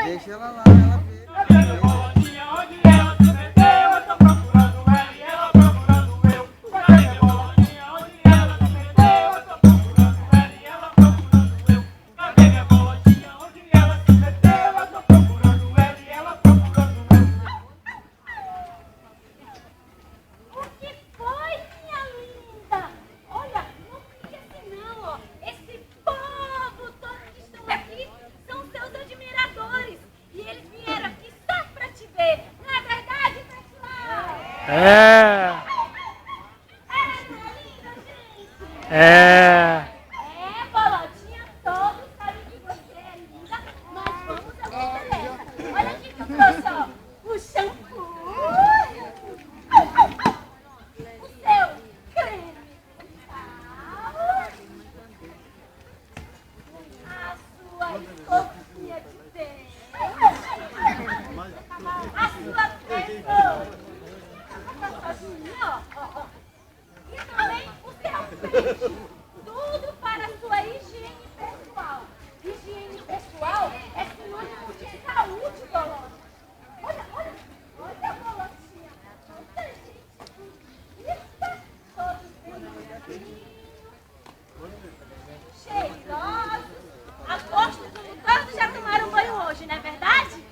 Deixa ela lá, ela vê. Bolotinha, todos sabem que você é linda, mas vamos ao que interessa. Olha aqui que eu trouxe, ó, o shampoo, o seu creme dental, a sua escovinha de dente, a sua tesoura, ó. E também o seu peixe. Tudo para a sua higiene pessoal. Higiene pessoal é sinônimo de saúde, Bolota. Olha a bolotinha. Olha, gente. Isso. Todos bonitinhos. Cheirosos. Aposto que todos já tomaram banho hoje, não é verdade?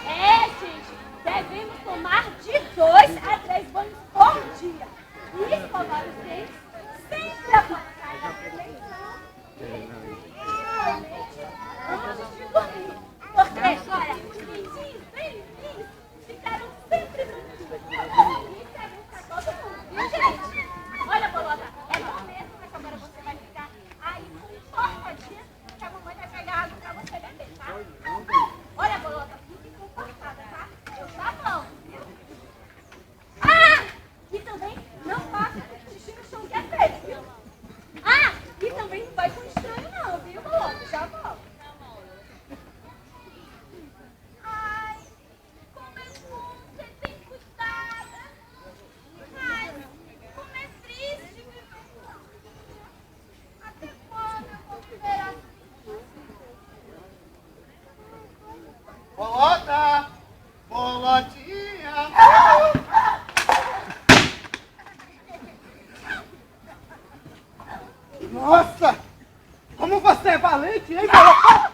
É, gente. Devemos tomar de 2 a 3 banhos por dia. E escovar os dentes sempre após a refeição. Antes de dormir. Porque, olha, os dentinhos bem limpinhos ficaram sempre bonitinhos. Isso é bom pra todo mundo, viu, gente? Olha, Bolota, é bom mesmo, mas agora você vai ficar aí comportadinha, que a mamãe vai pegar água pra você beber, tá? Olha, Bolota, fique comportada, tá? Eu já volto, viu? Ah! E também não faça xixi no chão que é feio, viu? Ah! E também não vai com estranho não, viu, Bolota? Já volto. Ai, como é bom ser bem cuidada. Ai, como é triste viver. Até quando eu vou viver assim? Bolota! Bolotinha! Nossa! Como você é valente, hein, Bolota?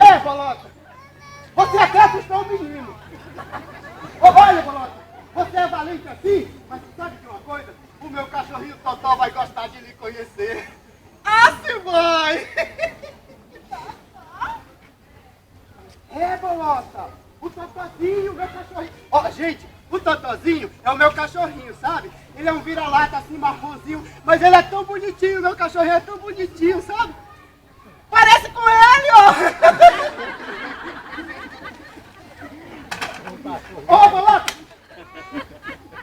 É, Bolota! Você até assustou o menino! Olha, Bolota! Você é valente assim, mas sabe de uma coisa? O meu cachorrinho Totó vai gostar de lhe conhecer. Ah, se vai! É, Bolota! O Totozinho, meu cachorrinho. Ó, gente, o Totozinho é o meu cachorrinho, sabe? Ele é um vira-lata assim, marronzinho, mas ele é tão bonitinho, meu cachorrinho é tão bonitinho, sabe? Parece com ele, ó! Ô, Bolota!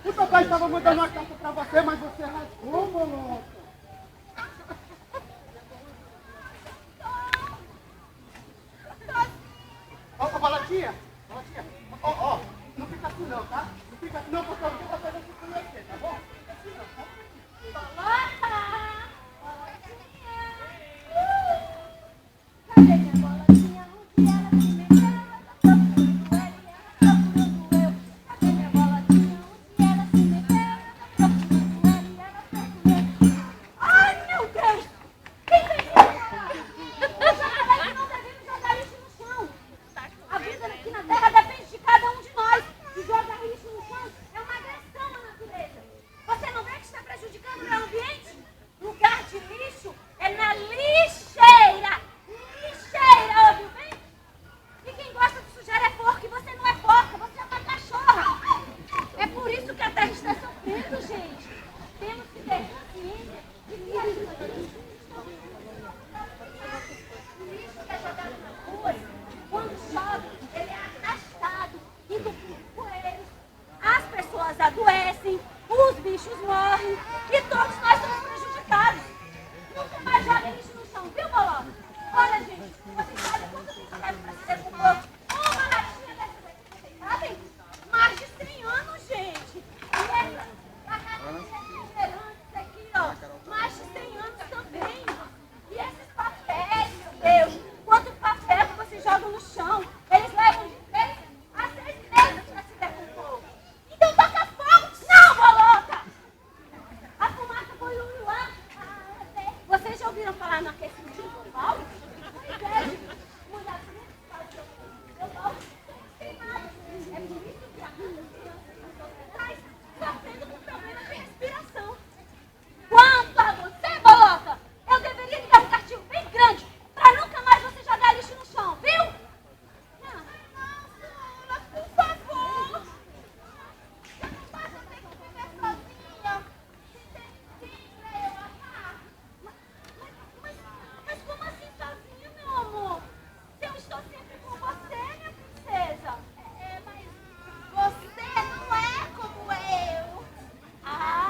O papai estava mandando uma carta pra você, mas você rasgou, Bolota. Ó, Bolotinha, ó, não fica assim não, tá? Não fica assim não, porque eu vou fazer você conhecer, tá bom? Bolota! Bolotinha! Cadê minha bolotinha? Onde ela se meteu? Ela tá procurando ela e ela tá procurando eu. Cadê minha bolotinha? Onde ela se meteu? Ela tá procurando ela e ela tá procurando eu. ouviram falar no aquecimento global? Pois é, mudar global tem nada. É por isso que há muitas crianças nas hospitais sofrendo com problemas de respiração. Quanto a você, Bolota, eu deveria lhe dar um castigo bem grande para nunca mais você jogar lixo no chão, viu? Não, por favor. Eu não posso ter que viver sozinha. Se tem ninguém pra eu amar. Mas como assim sozinha, meu amor? Se eu estou sempre com você, minha princesa. Mas você não é como eu. Ah!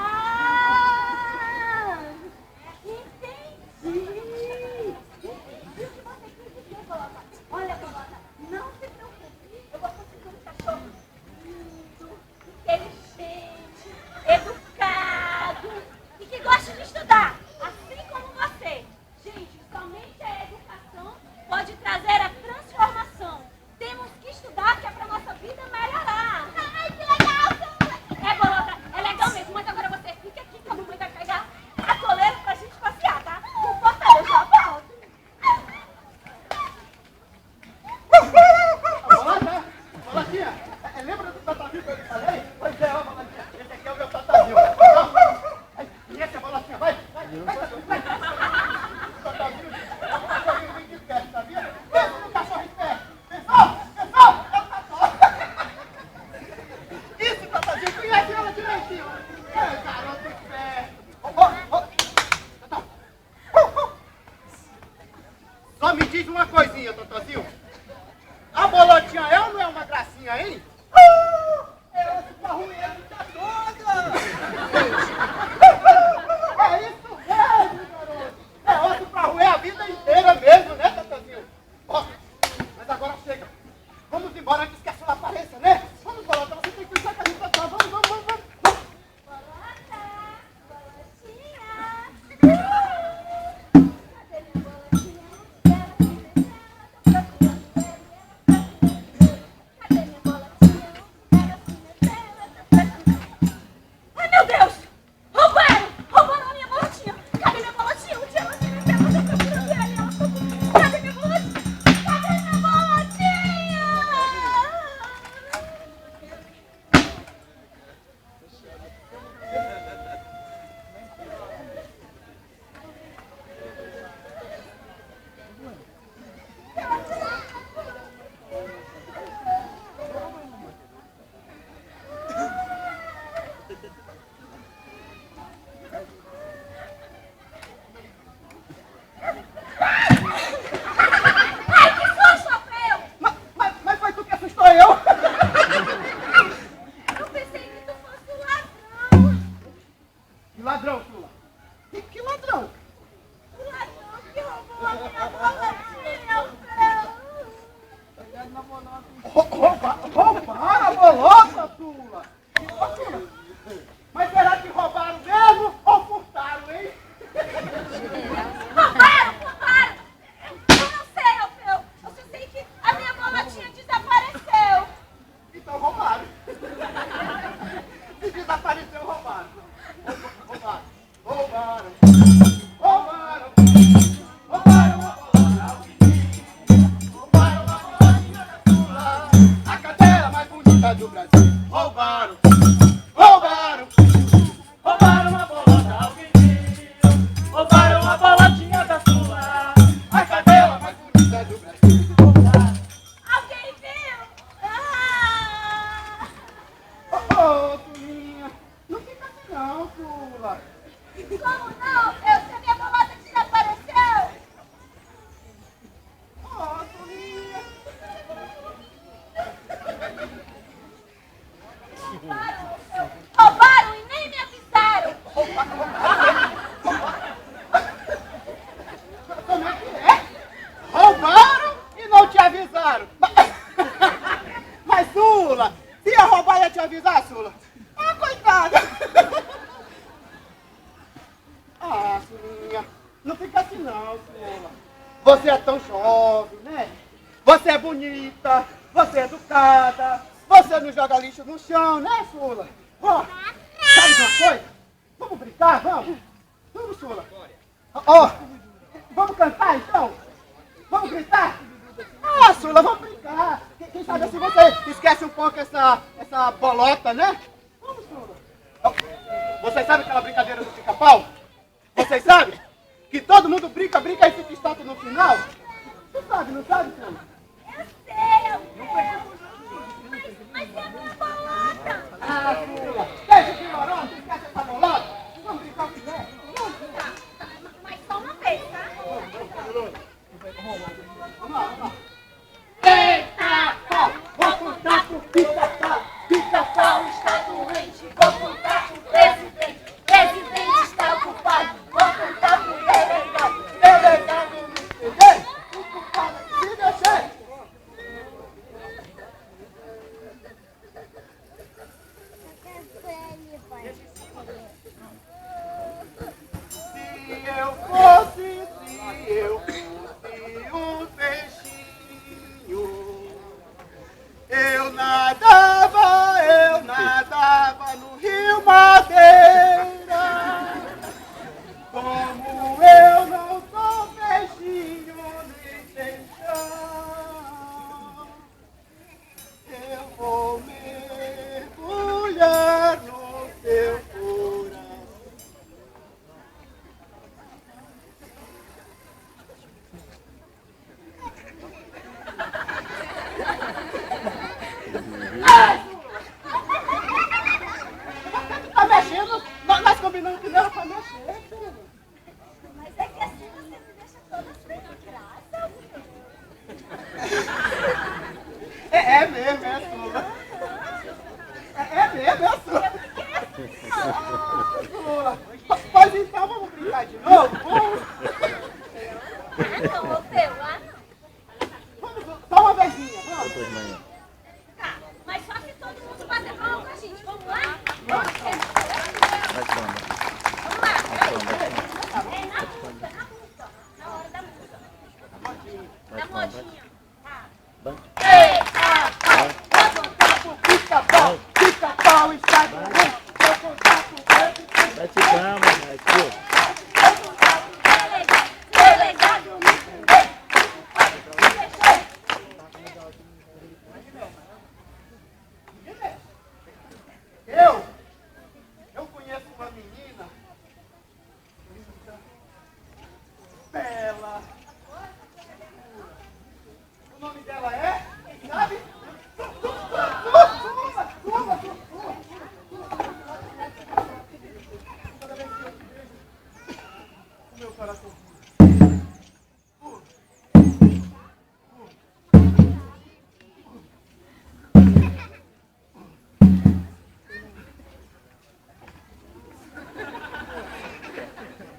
Entendi! Entendi o que você quis dizer, Bolota. Olha, Bolota, não se preocupe. Eu vou conseguir um cachorro lindo, inteligente, educado e que gosta de estudar, assim como você. Gente, somente a educação pode trazer a transformação. Temos que estudar que é para nossa vida melhorar. Ai, que legal! É, Bolota, é legal mesmo, mas agora você fica aqui que a mamãe vai pegar a coleira pra gente passear, tá? Não importa, eu já volto. Bolota, Bolotinha, lembra do tatazinho que eu lhe falei? Pois é, ó, Bolotinha, esse aqui é o meu tatazinho. E esse é a Bolotinha, vai, tatazinho. O cachorrinho vem de perto, sabia? Pensa no cachorro esperto. Pensou? É o cachorro. Isso, tatazinho, conhece ela direitinho. É, garoto esperto. Só me diz uma coisinha, Totozinho. A Bolotinha é ou não é uma gracinha, hein? É osso pra roer a vida toda! É isso mesmo, garoto! É osso pra roer a vida inteira mesmo, né, Totozinho? Ó, mas agora chega. Vamos embora antes que a senhora apareça, né? Vamos, Bolota, você tem que cuidar que a gente vai estar. Vamos. Bolota, Bolotinha. Cadê minha Bolotinha? Cadê minha Bolotinha? Ai, meu Deus! Roubaram! Roubaram a minha Bolotinha! Cadê minha Bolotinha? O dia ela se meteu, eu tô procurando ela e ela ficou comigo. Cadê minha Bolotinha? Cadê minha Bolotinha? Ai, que susto, Alfeu! Mas foi tu que assustou eu? Eu pensei que tu fosse um ladrão. Que ladrão, Sula? Que ladrão? O ladrão que roubou a minha Bolotinha, Alfeu! Roubaram a Bolota, Sula? Ô, Sula, mas será que roubaram mesmo ou furtaram, hein? Roubaram! Eu não sei, Alfeu. Eu só sei que a minha Bolotinha desapareceu. Então roubaram. Se desapareceu, roubaram. Roubaram a Bolota. Roubaram a Bolotinha da Sula. A cadeira mais bonita do Brasil. Roubaram a Bolota ao vizinho. Roubaram a bolotinha da sua. A cadeira mais bonita do Brasil. Alguém viu? Ah! Ô, Sulinha, não fica assim não, Sula. Como não, Alfeu? Se a minha Bolota desapareceu. Ô, Sulinha. Roubaram, Alfeu. Roubaram e nem me avisaram. Como é que é? Roubaram e não te avisaram. Mas, Sula, se ia roubar ia te avisar, Sula? Ah, coitada. Ah, Sulinha, não fica assim não, Sula. Você é tão jovem, né? Você é bonita, você é educada, você não joga lixo no chão, né, Sula? Ó, sabe de uma coisa? Vamos brincar, vamos? Vamos, Sula. Ó, Sula, vamos brincar. Quem sabe assim você esquece um pouco essa bolota, né? Vamos, Sula. Vocês sabem aquela brincadeira do pica-pau? Vocês sabem? Que todo mundo brinca e fica estátua no final? Tu sabe, não sabe, Sula? Eu sei, Alfeu. Mas e a minha bolota? Ah, Sula, deixa de ignorância, tu esquece essa bolota? Vamos brincar o que quiser. Mas só uma vez, tá? Vamos lá. Eita, pau, vou contar pro pica-pau. Pica-pau está doente, vou contar pro presidente. Presidente está ocupado, vou contar pro delegado. Delegado não entendeu? O culpado é que se deixar. Se eu fosse um peixinho, eu nadava no Rio Madeira. Como eu não sou peixinho nem peixão, eu vou mergulhar no teu coração. Tá mexendo? Nós combinamos que não era pra mexer, filho. Mas é que assim você me deixa toda sem graça, É mesmo, é sua. É mesmo, é sua. Sua. Pois então, vamos brincar de novo? Vamos. não, Alfeu, Vamos, só uma vezinha, vamos. Tá, mas só se todo mundo bater palma pra gente. Vamos lá? Vamos lá. É na música, na hora da música. Da modinha. Tá. Eita, pau, vou contar pro pica-pau. Pica-pau está doente, vou contar pro presidente. Mete calma, Mike. Delegado me prendeu. Eu conheço uma menina bela. O nome dela é? Quem sabe? Toda vez que eu te vejo, o meu coração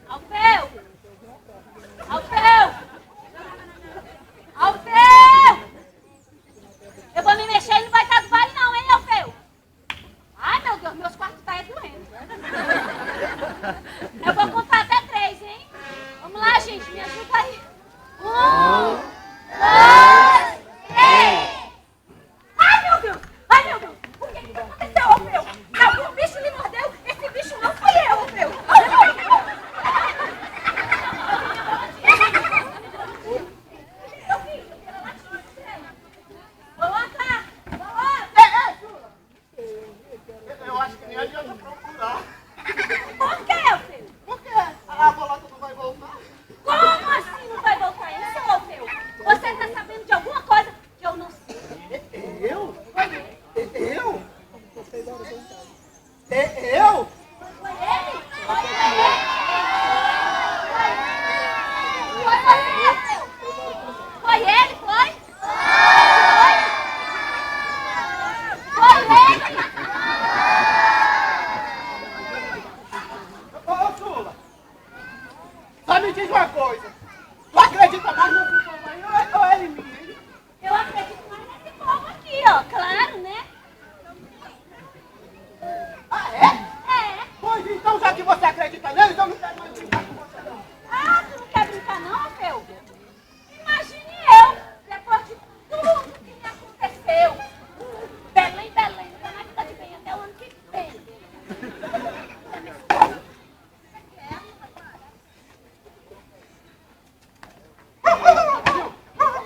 Alfeu! Alfeu! Alfeu! Eu vou me mexer e não vai estar do vale não, hein, Alfeu? Ai, meu Deus, meus quartos tá doendo. Eu vou contar até 3, hein? Vamos lá, gente, me ajuda aí. 1, 2, 3. Ai, meu Deus! Ai, meu Deus! O que aconteceu, Alfeu? Algum bicho me mordeu? Esse bicho não fui eu, Alfeu! Bolota! Bolota! Eu acho que nem adianta procurar. Por que, Alfeu? Por quê? A bolota não vai voltar? Como assim não vai voltar isso, Alfeu? Você tá sabendo de alguma coisa que eu não sei? Eu? Foi ele? Eu? Foi ele? Eu? Foi ele? Foi você, Alfeu? Foi ele, foi? Foi ele? Ô, Sula, só me diz uma coisa. Tu acredita mais nesse povo aí ou ele em mim, hein? Eu acredito mais nesse povo aqui, ó. Claro, né? Ah, é? É. Pois então, já que você acredita neles, eu não quero mais brincar com você, não. Ah, tu não quer brincar não, Alfeu? Imagine eu, depois de tudo que me aconteceu. Belém, Belém, não vai mais ficar de bem até o ano que vem.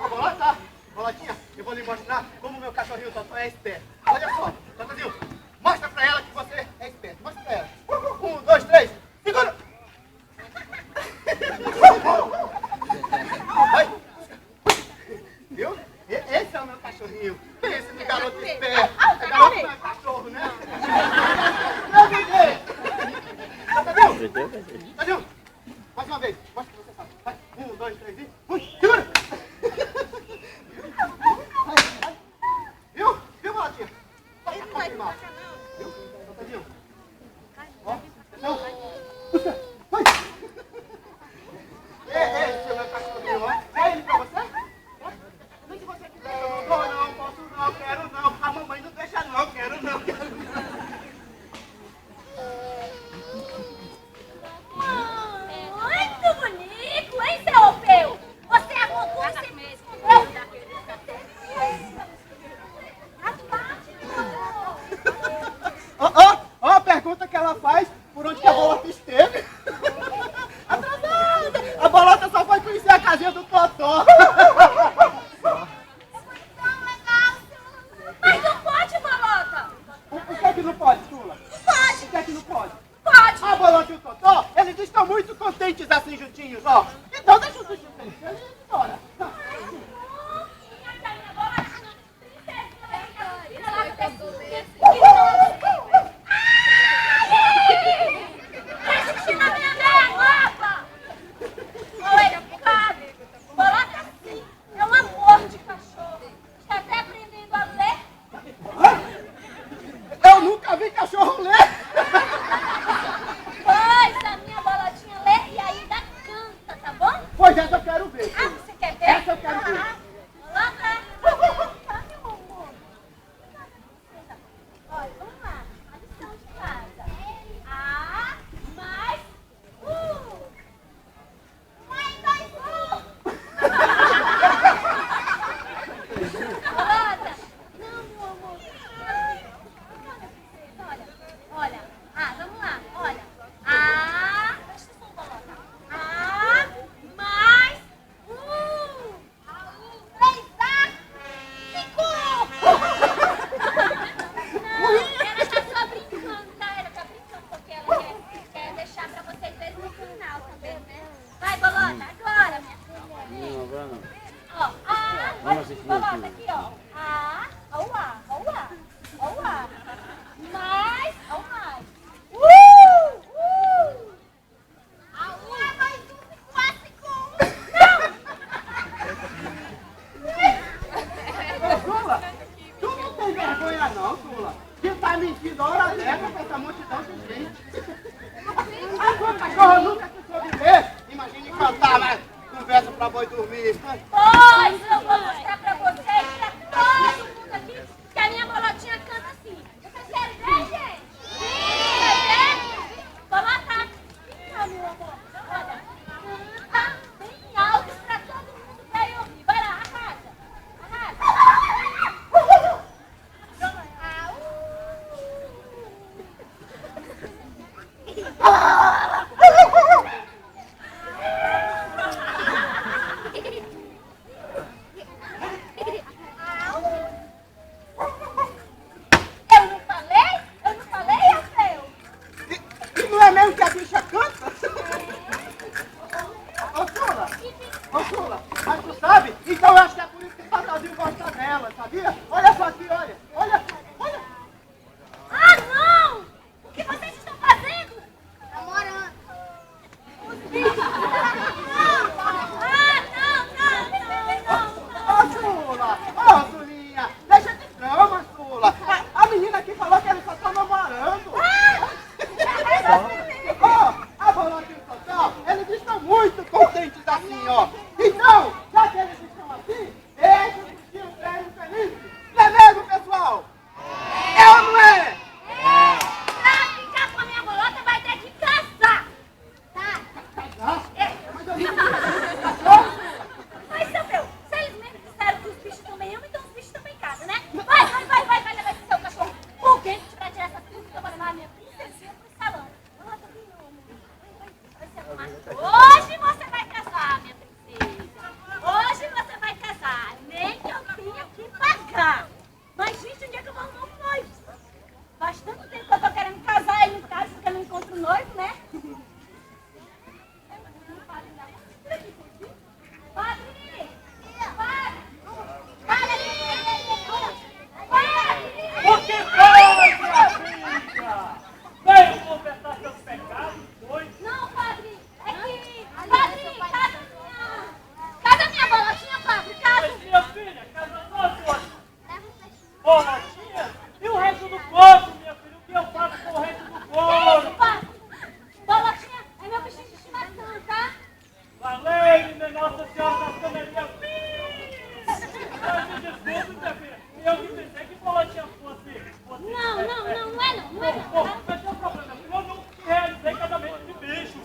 Bolota, bolotinha. vou lhe mostrar como o meu cachorrinho Totó é esperto. Olha só, Totozinho, mostra pra ela que você é esperto. Mostra pra ela. 1, 2, 3, segura! Vai. Viu? Esse é o meu cachorrinho. Esse é garoto esperto. É garoto não é cachorro, né? Tadinho, mais uma vez. Mostra que você sabe. Vai. 1, 2, 3 e... segura! Vai. Viu? Viu, Bolotinha? Ele não vai ficar, não. Viu? Tadinho. Ó, atenção. Puxa. Vai. Esse é o meu cachorrinho, ó. É ele pra você? Nem que você quiser. Eu não dou, não. Posso não. Quero não. A mamãe não deixa não. Quero não. Muito bonito, hein, seu Orfeu? Você arrumou você mesmo. Ó, a pergunta que ela faz, por onde que a Bolota esteve? Atrasada! A Bolota só foi conhecer a casinha do Totó. Mas não pode, Bolota. O que é que não pode, Sula? Não pode. O que é que não pode? Pode. A Bolota e o Totó, eles estão muito contentes assim juntinhos, ó. Então deixa eu assistir pra eles. Eles embora. Vai xixi na minha guarda. Olha, padre, Bolota sim, é um amor de cachorro. Está até aprendendo a ler. Eu nunca vi cachorro ler. Pois a minha Bolotinha lê e ainda canta, tá bom? Pois essa eu quero ver. Ah, você quer ver? Essa eu quero ver. Bolota. Tá, meu amor. Olha, vamos lá. A lição de casa. A mais mais 2 Bolota. Não, meu amor. Olha. Vamos lá. Olha. Presta atenção, Bolota. Mais 3A 5. Não, ela tá só brincando, tá? Ela tá brincando porque ela quer deixar pra vocês verem no final também, né? Vai, Bolota, agora, minha filha. Não, agora não. Ó, Vamos assistir Bolota, aqui. aqui, ó. Ó o A. Mais, ó o mais. A U é mais 1, 4, 5, 1. Não! Ô, Sula, tu não tem vergonha não, Sula? Que tá mentindo a hora dessa com essa multidão de gente. A sua cachorra nunca se soube ler. Imagine cantar, mas conversa pra boi dormir. Pois eu vou mostrar pra vocês, pra todo mundo aqui, que a minha Bolotinha canta assim. Vocês querem ver, gente? Quer ver? Bolota. Meu amor. Olha, canta bem alto pra todo mundo ver e ouvir. Vai lá, arrasa. Eu não falei, Orfeu? E não é mesmo que a bicha canta? Ô, Sula, mas tu sabe? Então eu acho que é por isso que o Totozinho gosta dela, sabia? Olha só aqui, olha. Ah, não! O que vocês estão fazendo? Namorando. Os bichos. Ô, Sula, ô, Sulinha, deixa de drama, Sula. A menina aqui falou que eles só estão namorando. Ó, a Bolota e o Totó, eles estão muito contentes assim, ó. Então, já que eles estão assim, deixa os bichinhos velhos felizes. Não é mesmo, pessoal? É ou não é? Pra ficar com a minha Bolota vai ter que casar. Tá? Ah, É. mas eu não sei cachorro. Mas, seu meu, se eles mesmo disseram que os bichos também amam, então os bichos também casam, né? Vai levar esse seu cachorro por dentro pra tirar essa coisa que eu vou levar a minha princesinha pro salão. Bolota, vem, meu amor. Vai se arrumar. Hoje você vai casar, minha princesa. Hoje você vai casar. Nossa Senhora das Canarias. Ai, me desculpe, minha filha. Eu que pensei que bolotinha fosse. Não é não. Pô, mas tem um problema. Eu não realizei casamento de bicho.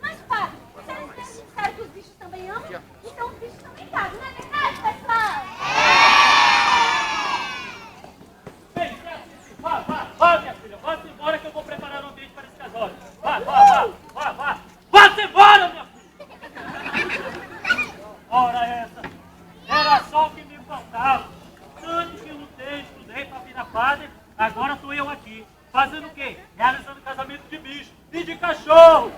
Mas, padre, vocês disseram que os bichos também amam, então os bichos também casam, não é verdade, pessoal? Vem, vá, minha filha. Vá-se embora que eu vou preparar o ambiente para esse casório. Vá. Vá-se embora, minha filha. Ora essa. Era só o que me faltava. Tanto que lutei, estudei para virar padre, agora estou eu aqui. Fazendo o quê? Realizando casamento de bicho e de cachorro.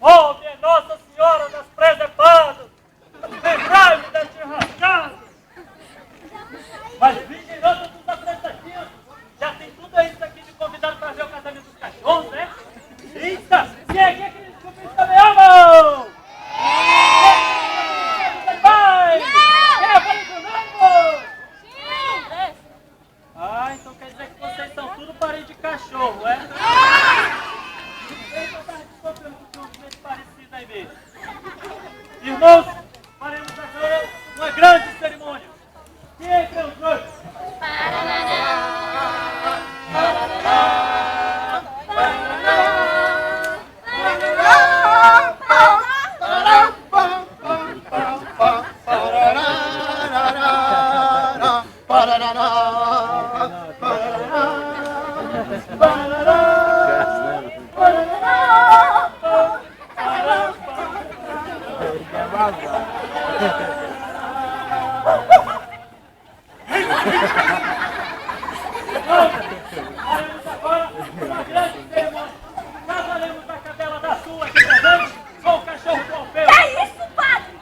Oh, minha Nossa Senhora das Presepadas! Lembrai-me deste rascado! Mas vigilando dos apresentativos, já tem tudo isso aqui de convidado para ver o casamento dos cachorros, né? Eita! Quem é que aqueles bichos também amam? Vai! Ah, então quer dizer que vocês são tudo parente de cachorro, é? Parecido aí mesmo. Irmãos, faremos agora uma grande cerimônia. Quem é que é os dois? Faremos agora uma grande cerimônia. Casaremos a cadela da sua aqui presente com o cachorro do Alfeu. Que é isso, padre?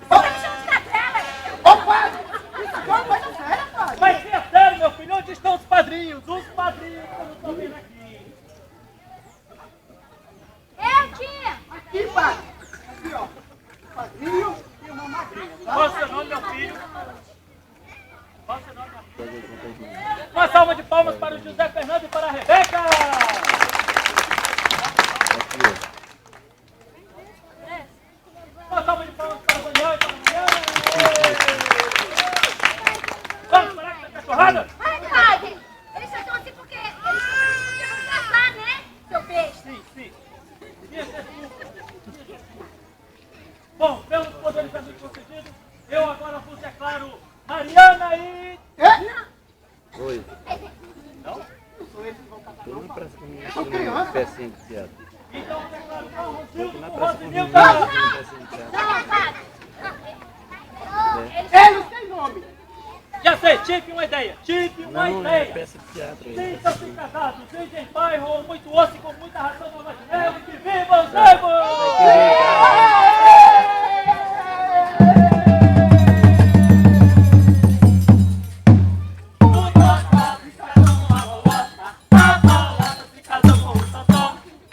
Você me chama de cadela? Ô, padre! Isso aqui é uma coisa séria, padre! Mas se é sério, meu filho, onde estão os padrinhos? Os padrinhos que eu não estou vendo aqui. Eu, tia! Aqui, padre! Aqui, ó. Um padrinho e uma madrinha, tá? Qual é o seu nome, meu filho? Qual é o seu nome, meu filho? Uma salva de palmas para o José Fernando e para a Rebeca! Uma salva de palmas para o Daniel e para a Mariana! Vamos parar com essa cachorrada? Ai, padre! Eles só estão assim porque eles querem casar, né, seu peixe? Sim. Minha Jesus. Bom, pelos poderes a mim concedidos, eu agora vos declaro Mariana e... Oi. Não? Não sou eles que vão casar, Eu não, não padre. parece comigo. São crianças. Pecinha de teatro. Então eu declaro João Rosildo Não com parece comigo. Rosinilda! Pecinha de teatro. Não, padre! Eles têm nome! Já sei, tive uma ideia! Tive uma Não, é ideia! peça de teatro. Sintam-se casados, vivem em bairro, com muito osso e com muita ração na neve, que vivam os negros!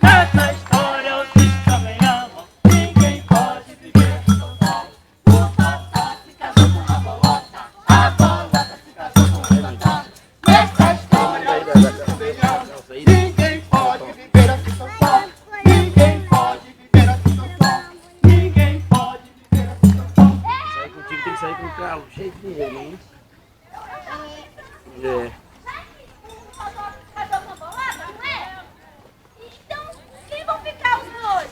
Essa história os bichos também amam, ninguém pode viver sem Totó. O Totó se casou com a bolota se casou com o Totó. Nessa história os bichos também amam, Ninguém pode viver assim tão só! Ninguém pode viver assim tão só! ninguém pode viver assim tão só. Sair contigo tem que sair com o carro cheio de dinheiro, hein? É. Casou com a bolada, não é? Então, quem vão ficar os dois?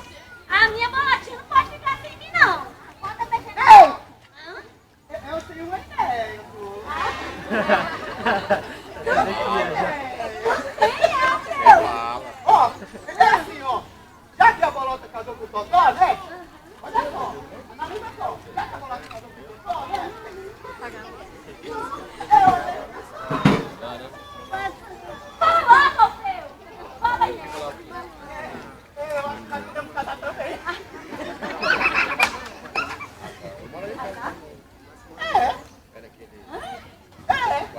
A minha bolotinha não pode ficar sem mim, não. Conta pra gente. Ei! Hã? Eu tenho uma ideia, pô! Ó, é assim, ó. Já que a bolota casou com o Totó, né? Olha só, analisa só. Já que a bolota casou com o Totó, né? Fala logo, Alfeu. Fala aí. Eu acho que nós podemos casar também.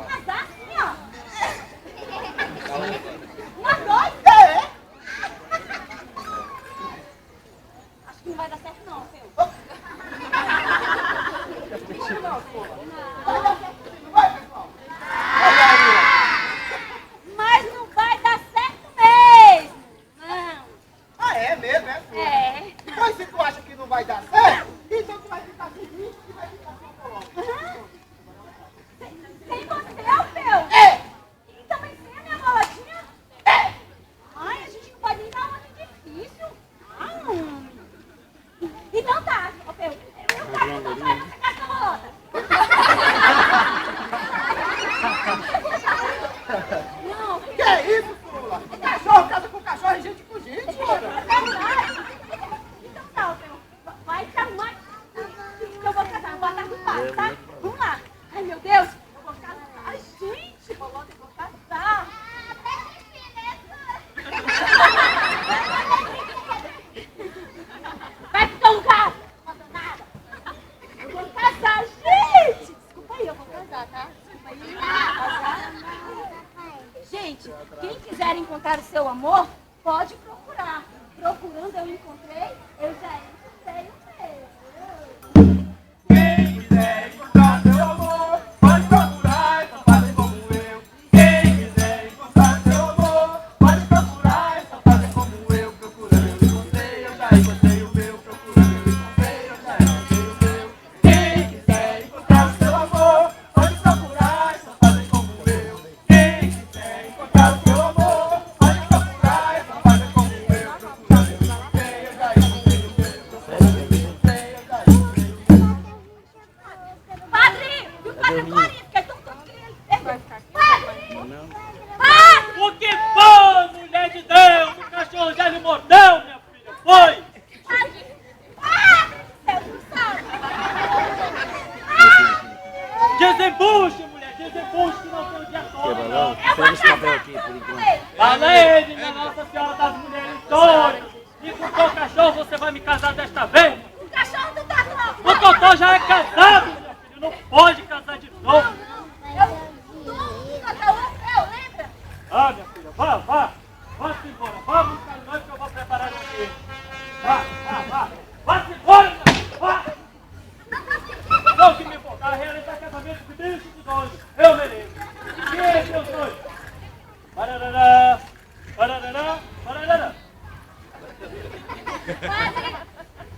Casar assim, ó. Nós dois? Acho que não vai dar certo, não, Alfeu. Mas não vai dar certo mesmo. Não. Ah, é mesmo, é? É. Mas se tu acha que não vai dar certo, Então tu vai ficar sem mim e vai ficar sem bolota. Sem você, Alfeu? É! Então vai ser a minha bolotinha? É! Ai, a gente não pode nem dar uma de difícil. Ah, homem. Então tá, Alfeu. Eu quero que você ficar com a bolota. Não, Que é isso, Sula? Cachorro casa com cachorro e gente com gente, mano. então tá, Alfeu. Vai se arrumar que eu vou casar. Eu vou atar com paz, tá? Vamos lá. Ai, meu Deus. Eu vou casar. Ai, gente, bolota, eu vou casar. Vai pro teu lugar, abandonada. Eu vou casar, gente. Desculpa aí, eu vou casar, tá? Desculpa aí, eu vou casar. Gente, quem quiser encontrar o seu amor, pode procurar. Procurando eu encontrei, eu já encontrei o meu. Quem quiser encontrar seu amor, pode procurar e só fazer como eu. Quem quiser encontrar seu amor, pode procurar e só fazer como eu. Procurando eu encontrei, eu já encontrei o meu. Procurando eu encontrei, eu já encontrei o meu. Quem quiser encontrar o seu amor, pode procurar e só fazer como eu. Quem quiser encontrar o seu amor, pode procurar e só fazer como eu. Procurando eu encontrei, eu já encontrei o meu. Procurando eu encontrei, eu já encontrei o meu. Padre! Viu, padre, agora? Fiquei tão querendo. Padre! Padre! O que foi, mulher de Deus? O cachorro já lhe mordeu, minha filha. Foi! Padre! Padre! Céu do céu! Desembuche, mulher. Desembuche que não tem o dia todo, não. Pega esse papel aqui, por enquanto. Falei, minha Nossa Senhora das Mulheres todas. E com qual cachorro você vai me casar desta vez? O cachorro do Totó! O Totó já é casado, minha filha. Não pode casar de novo. Eu lembro! Ah, minha filha, vá, vá. Vá-se embora. Vá buscar nós que eu vou preparar você. Vá, vá, vá. Vá-se embora, minha filha. Vá. Não que me voltar a realizar casamento de bicho de doido. Eu mereço. Quem é seus dois? Pararará, pararará, pararará. Padre!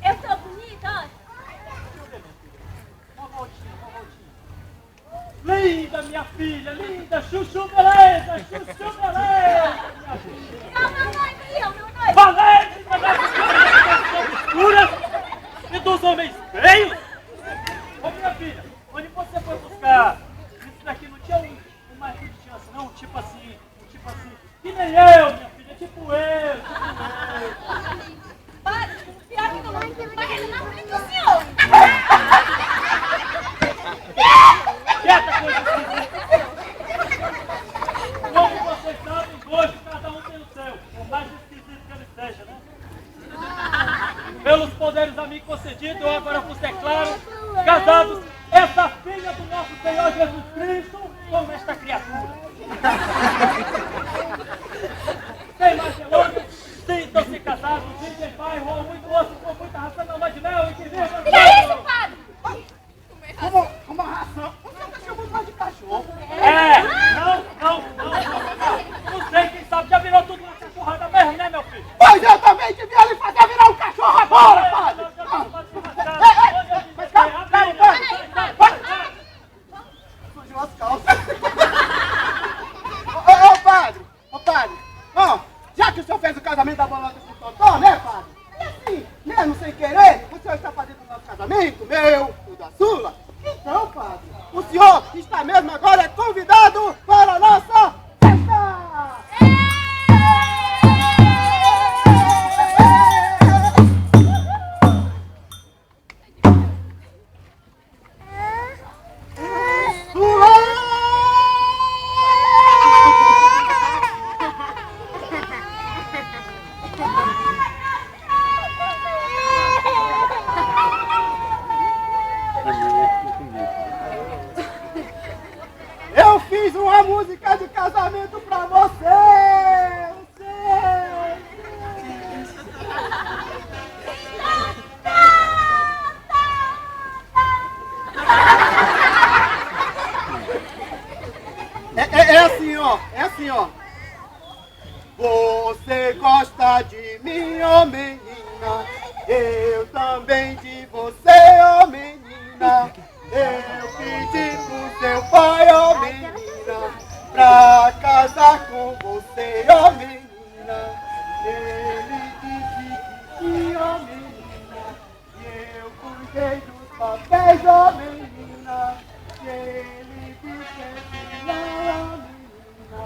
Eu sou bonita, olha! Uma voltinha, uma voltinha. Linda, minha filha, linda. Chuchu, beleza. Chuchu, beleza, minha filha. É o meu noivo, meu noivo! Valente das obscuras e dos homens feios. Ô, minha filha, onde você foi buscar? Isso daqui não tinha um marido de chance, não? Tipo assim. Que nem eu, minha filha, tipo eu. Padre, pior que eu não ele não acredita no senhor! Quieta, coisa esquisita. Como vocês sabem, gosto cada um tem o seu, por mais esquisito que ele seja, né? Pelos poderes a mim concedidos, eu agora vos declaro casados essa filha do nosso Senhor Jesus Cristo com esta criatura. Sem mais delongas, sintam-se casados, vivem em pai, roam muito osso, com muita ração, não vai de mel e que viva. Que é isso, padre? Como a ração? O senhor tá chamando mais de cachorro? É, não sei, quem sabe já virou tudo uma cachorrada mesmo, né, meu filho? Pois eu também devia lhe fazer virar um cachorro agora, padre! Mas calma, padre! Sujou as calças. Ô, padre! Ó, já que o senhor fez o casamento da bolota com o Totó, né, padre? E assim, mesmo sem querer, o senhor está fazendo o nosso casamento, meu, o da Sula. Então, padre, o senhor está mesmo agora convidado para a nossa festa! Eu fiz uma música de casamento pra você! É assim, ó. Você gosta de mim, ó menina, eu também de você. você, ó menina. Eu pedi pro seu pai, ó menina, pra casar com você, ó menina. Ele disse que sim, ó menina, e eu cuidei dos papéis, ó menina. E ele disse que não, ó menina,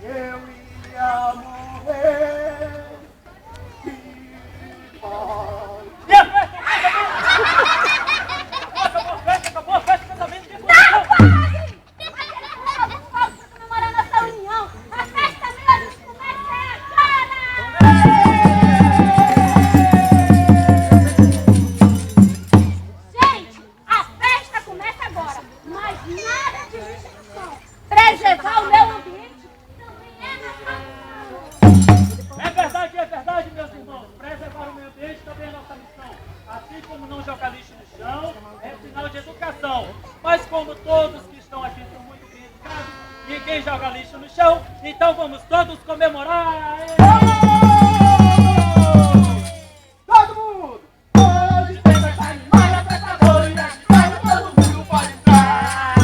eu ia morrer. Que paz. E a festa de casamento? Acabou a festa de casamento. O que Não, aconteceu? padre! Tem que querer fogo pra comemorar nossa união. A festa mesmo começa agora! Gente, a festa começa agora, mas nada de distração. Preservar o meio ambiente também é nossa missão. É verdade, meus irmãos. Preservar o meio ambiente também é nossa missão. Assim como não jogar lixo no chão, é sinal de educação. Mas como todos que estão aqui são muito bem educados, ninguém joga lixo no chão, então vamos todos comemorar! Todo mundo! Hoje tem festa animada, festa boa e agitada, todo mundo pode entrar.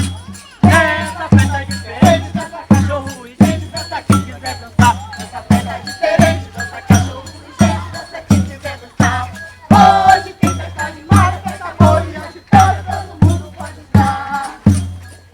Essa festa é diferente, dança cachorro e gente, dança quem quiser dançar. Essa festa é diferente, dança cachorro e gente, dança quem quiser dançar. Hoje tem festa animada, festa boa e agitada, todo mundo pode entrar.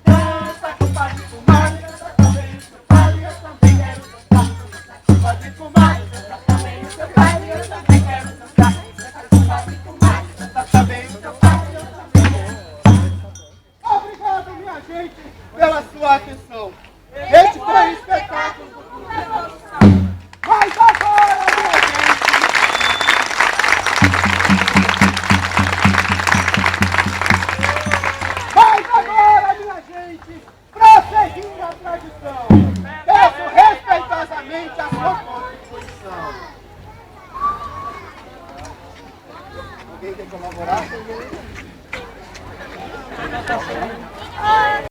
Dança com padre fumado, dança também o seu pai, eu também quero dançar. Dança com padre fumado, dança também o seu pai, eu também quero dançar. Dança com padre fumado, dança também o seu pai, eu também quero dançar. Obrigado, minha gente, pela sua atenção. Este foi o espetáculo. Mas agora, minha gente, prosseguindo a tradição, peço respeitosamente a sua contribuição. Alguém quer colaborar?